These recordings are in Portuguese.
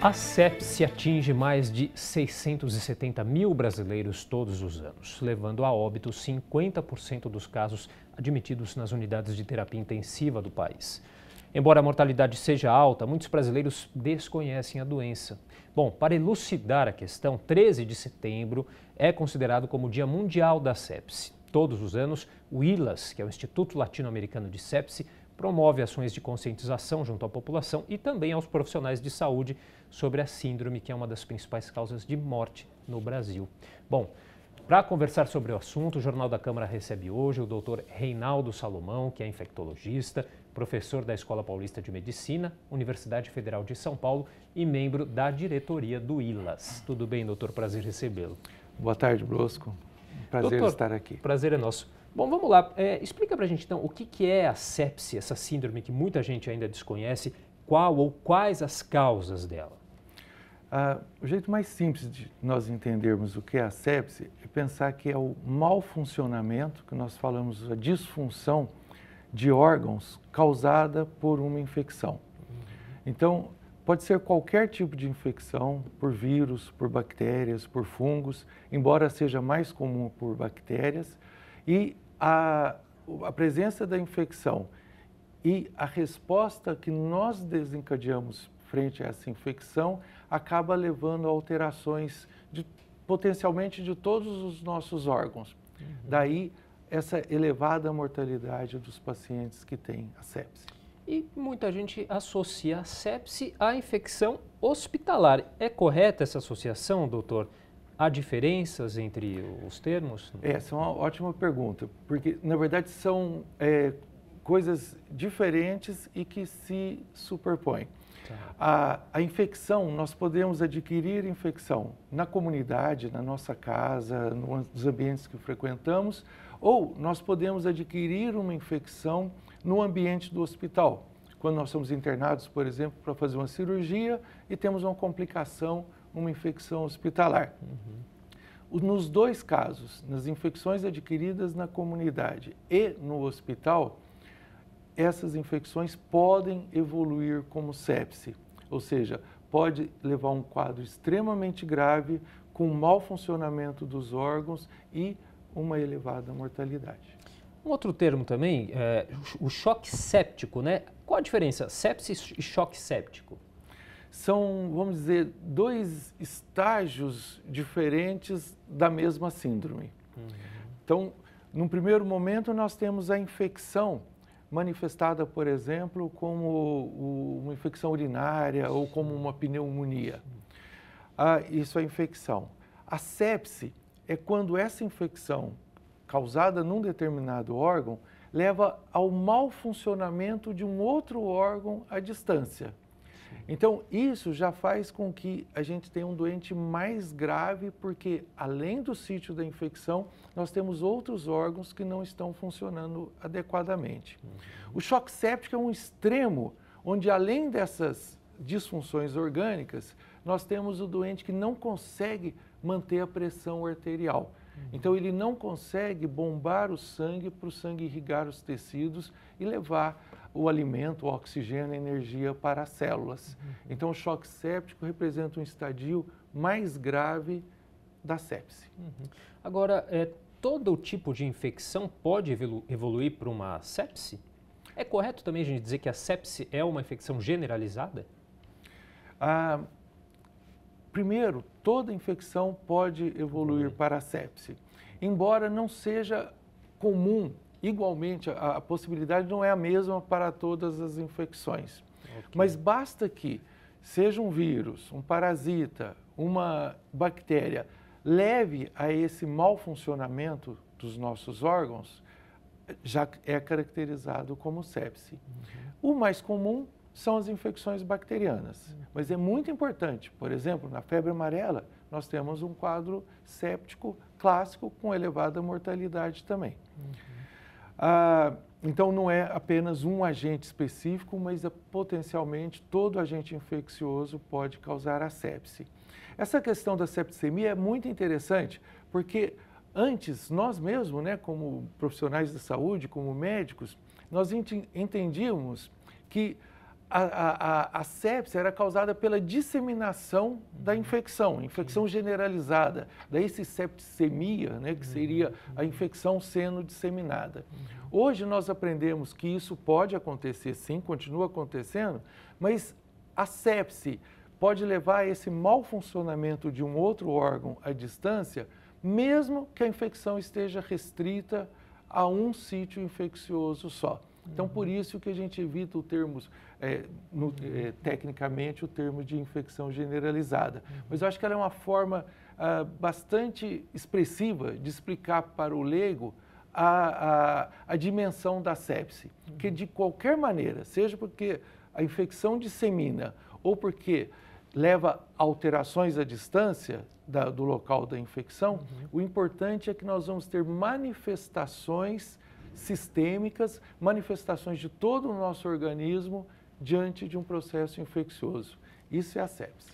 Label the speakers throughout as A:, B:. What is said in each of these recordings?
A: A sepse atinge mais de 670 mil brasileiros todos os anos, levando a óbito 50% dos casos admitidos nas unidades de terapia intensiva do país. Embora a mortalidade seja alta, muitos brasileiros desconhecem a doença. Bom, para elucidar a questão, 13 de setembro é considerado como o Dia Mundial da Sepse. Todos os anos, o ILAS, que é o Instituto Latino-Americano de Sepse, promove ações de conscientização junto à população e também aos profissionais de saúde sobre a síndrome, que é uma das principais causas de morte no Brasil. Bom, para conversar sobre o assunto, o Jornal da Câmara recebe hoje o Dr. Reinaldo Salomão, que é infectologista, professor da Escola Paulista de Medicina, Universidade Federal de São Paulo e membro da diretoria do ILAS. Tudo bem, doutor? Prazer recebê-lo.
B: Boa tarde, Brosco. Prazer
A: doutor,
B: estar aqui.
A: Prazer é nosso. Bom, vamos lá. Explica pra gente, então, o que é a sepse, essa síndrome que muita gente ainda desconhece, qual ou quais as causas dela?
B: O jeito mais simples de nós entendermos o que é a sepse é pensar que é o mau funcionamento, que nós falamos, a disfunção de órgãos causada por uma infecção. Então, pode ser qualquer tipo de infecção, por vírus, por bactérias, por fungos, embora seja mais comum por bactérias, e a presença da infecção e a resposta que nós desencadeamos frente a essa infecção acaba levando a alterações potencialmente de todos os nossos órgãos. Daí essa elevada mortalidade dos pacientes que têm a sepse.
A: E muita gente associa a sepse à infecção hospitalar. É correta essa associação, doutor? Há diferenças entre os termos?
B: Essa é uma ótima pergunta, porque na verdade são coisas diferentes e que se superpõem. A infecção, nós podemos adquirir infecção na comunidade, na nossa casa, nos ambientes que frequentamos, ou nós podemos adquirir uma infecção no ambiente do hospital. Quando nós somos internados, por exemplo, para fazer uma cirurgia e temos uma complicação, uma infecção hospitalar. Nos dois casos, nas infecções adquiridas na comunidade e no hospital, essas infecções podem evoluir como sepse, ou seja, pode levar a um quadro extremamente grave, com mau funcionamento dos órgãos e uma elevada mortalidade.
A: Um outro termo também, o choque séptico, né? Qual a diferença, sepse e choque séptico?
B: São, vamos dizer, dois estágios diferentes da mesma síndrome. Então, num primeiro momento, nós temos a infecção manifestada, por exemplo, como uma infecção urinária ou como uma pneumonia. Isso é infecção. A sepse é quando essa infecção causada num determinado órgão leva ao mau funcionamento de um outro órgão à distância. Então, isso já faz com que a gente tenha um doente mais grave, porque além do sítio da infecção, nós temos outros órgãos que não estão funcionando adequadamente. O choque séptico é um extremo, onde além dessas disfunções orgânicas, nós temos o doente que não consegue manter a pressão arterial. Então, ele não consegue bombar o sangue para o sangue irrigar os tecidos e levar o alimento, o oxigênio, a energia para as células. Então, o choque séptico representa um estadio mais grave da sepse.
A: Agora, todo tipo de infecção pode evoluir para uma sepse? É correto também a gente dizer que a sepse é uma infecção generalizada?
B: Primeiro, toda infecção pode evoluir para a sepse, embora não seja comum. Igualmente, a possibilidade não é a mesma para todas as infecções. Mas basta que seja um vírus, um parasita, uma bactéria, leve a esse mau funcionamento dos nossos órgãos, já é caracterizado como sepse. O mais comum são as infecções bacterianas, mas é muito importante. Por exemplo, na febre amarela, nós temos um quadro séptico clássico com elevada mortalidade também. Então, não é apenas um agente específico, mas potencialmente todo agente infeccioso pode causar a sepse. Essa questão da septicemia é muito interessante, porque antes, nós mesmos, como profissionais da saúde, como médicos, nós entendíamos que a sepse era causada pela disseminação da infecção generalizada, daí essa septicemia, né, que seria a infecção sendo disseminada. Hoje nós aprendemos que isso pode acontecer sim, continua acontecendo, mas a sepse pode levar a esse mau funcionamento de um outro órgão à distância, mesmo que a infecção esteja restrita a um sítio infeccioso só. Então, por isso que a gente evita o termo, tecnicamente, o termo de infecção generalizada. Mas eu acho que ela é uma forma bastante expressiva de explicar para o leigo a dimensão da sepse. Que de qualquer maneira, seja porque a infecção dissemina ou porque leva a alterações à distância do local da infecção, o importante é que nós vamos ter manifestações sistêmicas, manifestações de todo o nosso organismo diante de um processo infeccioso. Isso é a sepse.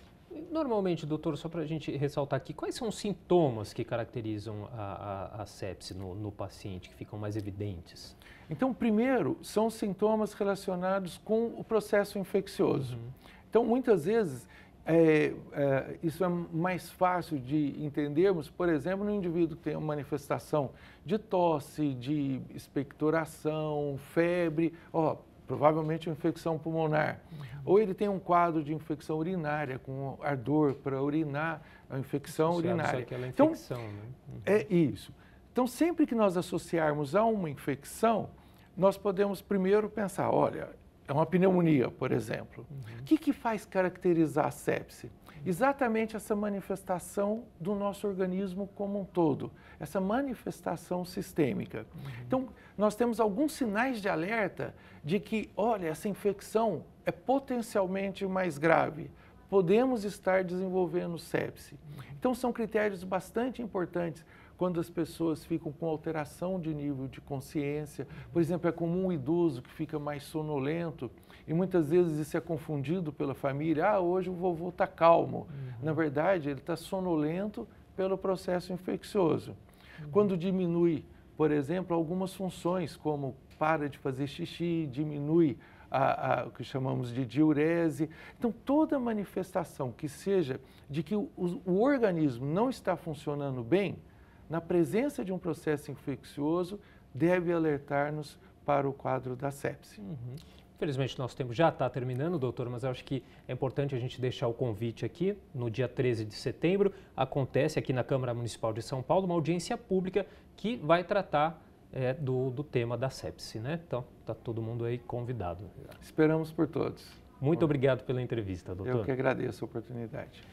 A: Normalmente, doutor, só para a gente ressaltar aqui, quais são os sintomas que caracterizam a sepse no paciente, que ficam mais evidentes?
B: Então, primeiro, são os sintomas relacionados com o processo infeccioso. Então, muitas vezes, isso é mais fácil de entendermos, por exemplo, no indivíduo que tem uma manifestação de tosse, de expectoração, febre, provavelmente uma infecção pulmonar. Ou ele tem um quadro de infecção urinária, com ardor para urinar, a infecção urinária.
A: Então, né?
B: É isso. Então, sempre que nós associarmos a uma infecção, nós podemos primeiro pensar, olha, é uma pneumonia, por exemplo. O que faz caracterizar a sepse? Exatamente essa manifestação do nosso organismo como um todo, essa manifestação sistêmica. Então, nós temos alguns sinais de alerta de que, olha, essa infecção é potencialmente mais grave, podemos estar desenvolvendo sepse. Então, são critérios bastante importantes quando as pessoas ficam com alteração de nível de consciência. Por exemplo, é comum um idoso que fica mais sonolento e muitas vezes isso é confundido pela família. Hoje o vovô está calmo. Na verdade, ele está sonolento pelo processo infeccioso. Quando diminui, por exemplo, algumas funções, como para de fazer xixi, diminui o que chamamos de diurese. Então, toda manifestação que seja de que o organismo não está funcionando bem, na presença de um processo infeccioso, deve alertar-nos para o quadro da sepse.
A: Infelizmente, nosso tempo já está terminando, doutor, mas eu acho que é importante a gente deixar o convite aqui. No dia 13 de setembro, acontece aqui na Câmara Municipal de São Paulo uma audiência pública que vai tratar do tema da sepse, né? Então, está todo mundo aí convidado.
B: Esperamos por todos.
A: Muito obrigado pela entrevista, doutor.
B: Eu que agradeço a oportunidade.